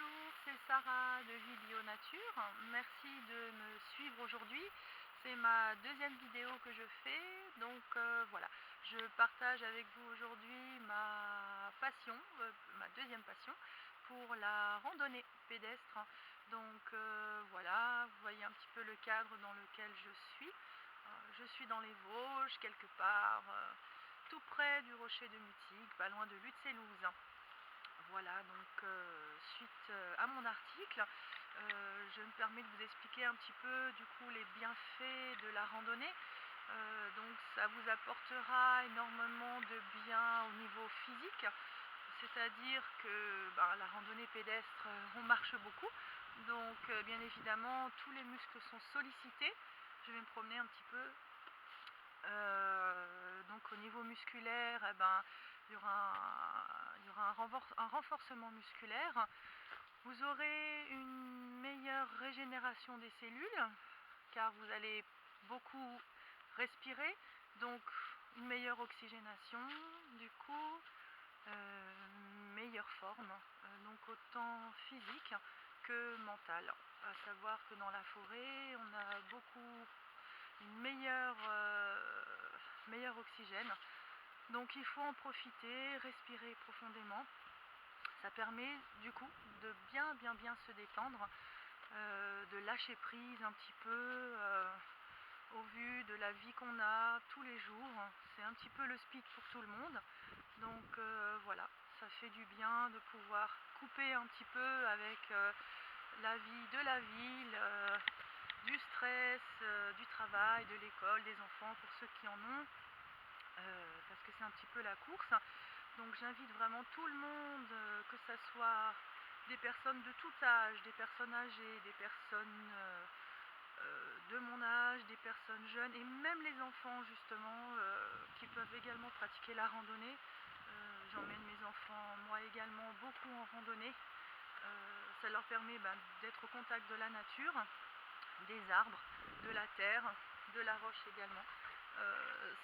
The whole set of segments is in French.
Bonjour, c'est Sarah de Vie Bio Nature. Merci de me suivre aujourd'hui. C'est ma deuxième vidéo que je fais. Voilà, je partage avec vous aujourd'hui ma passion, ma deuxième passion pour la randonnée pédestre. Voilà, vous voyez un petit peu le cadre dans lequel je suis. Je suis dans les Vosges, quelque part, tout près du rocher de Mutig, pas loin de Lutzelouse. Voilà, suite à mon article, je me permets de vous expliquer un petit peu du coup les bienfaits de la randonnée. Ça vous apportera énormément de bien au niveau physique, c'est-à-dire que la randonnée pédestre, on marche beaucoup, bien évidemment tous les muscles sont sollicités. Je vais me promener un petit peu. Au niveau musculaire, il y aura un renforcement musculaire. Vous aurez une meilleure régénération des cellules, car vous allez beaucoup respirer, donc une meilleure oxygénation, du coup, meilleure forme, donc autant physique que mentale. À savoir que dans la forêt, on a beaucoup une meilleure oxygène. Donc il faut en profiter, respirer profondément. Ça permet du coup de bien se détendre, de lâcher prise un petit peu au vu de la vie qu'on a tous les jours. C'est un petit peu le speed pour tout le monde. Voilà, ça fait du bien de pouvoir couper un petit peu avec la vie de la ville, du stress, du travail, de l'école, des enfants pour ceux qui en ont, parce que c'est un petit peu la course. Donc j'invite vraiment tout le monde, que ce soit des personnes de tout âge, des personnes âgées, des personnes de mon âge, des personnes jeunes et même les enfants justement, qui peuvent également pratiquer la randonnée. J'emmène mes enfants moi également beaucoup en randonnée. Ça leur permet d'être au contact de la nature, des arbres, de la terre, de la roche également.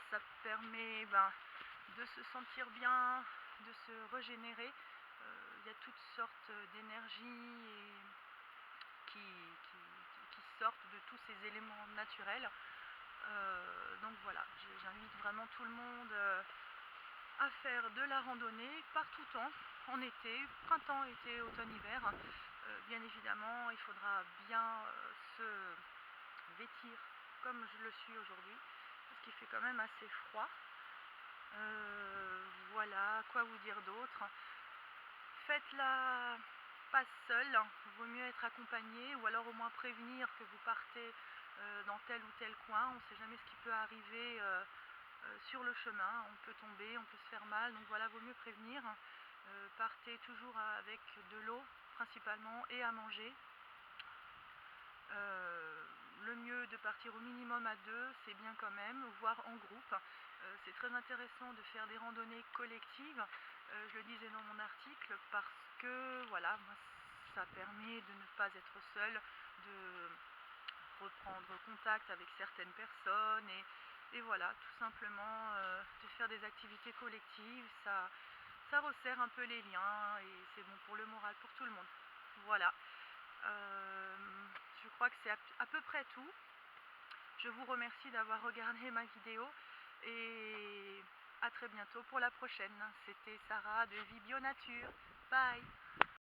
Ça permet de se sentir bien, de se régénérer. Il y a toutes sortes d'énergies qui sortent de tous ces éléments naturels. Voilà, j'invite vraiment tout le monde à faire de la randonnée par tout temps, en été, printemps, été, automne, hiver. Bien évidemment, il faudra bien se vêtir comme je le suis aujourd'hui, parce qu'il fait quand même assez froid. Voilà, quoi vous dire d'autre? Faites-la pas seule, vaut mieux être accompagné ou alors au moins prévenir que vous partez dans tel ou tel coin. On ne sait jamais ce qui peut arriver sur le chemin. On peut tomber, on peut se faire mal, donc voilà, vaut mieux prévenir. Partez toujours avec de l'eau principalement et à manger. Le mieux de partir au minimum à deux, c'est bien quand même, voire en groupe. C'est très intéressant de faire des randonnées collectives, je le disais dans mon article, parce que voilà, moi, ça permet de ne pas être seul, de reprendre contact avec certaines personnes et voilà, tout simplement de faire des activités collectives, ça resserre un peu les liens et c'est bon pour le moral, pour tout le monde. Voilà. Je crois que c'est à peu près tout. Je vous remercie d'avoir regardé ma vidéo et à très bientôt pour la prochaine. C'était Sarah de Vie Bio Nature. Bye!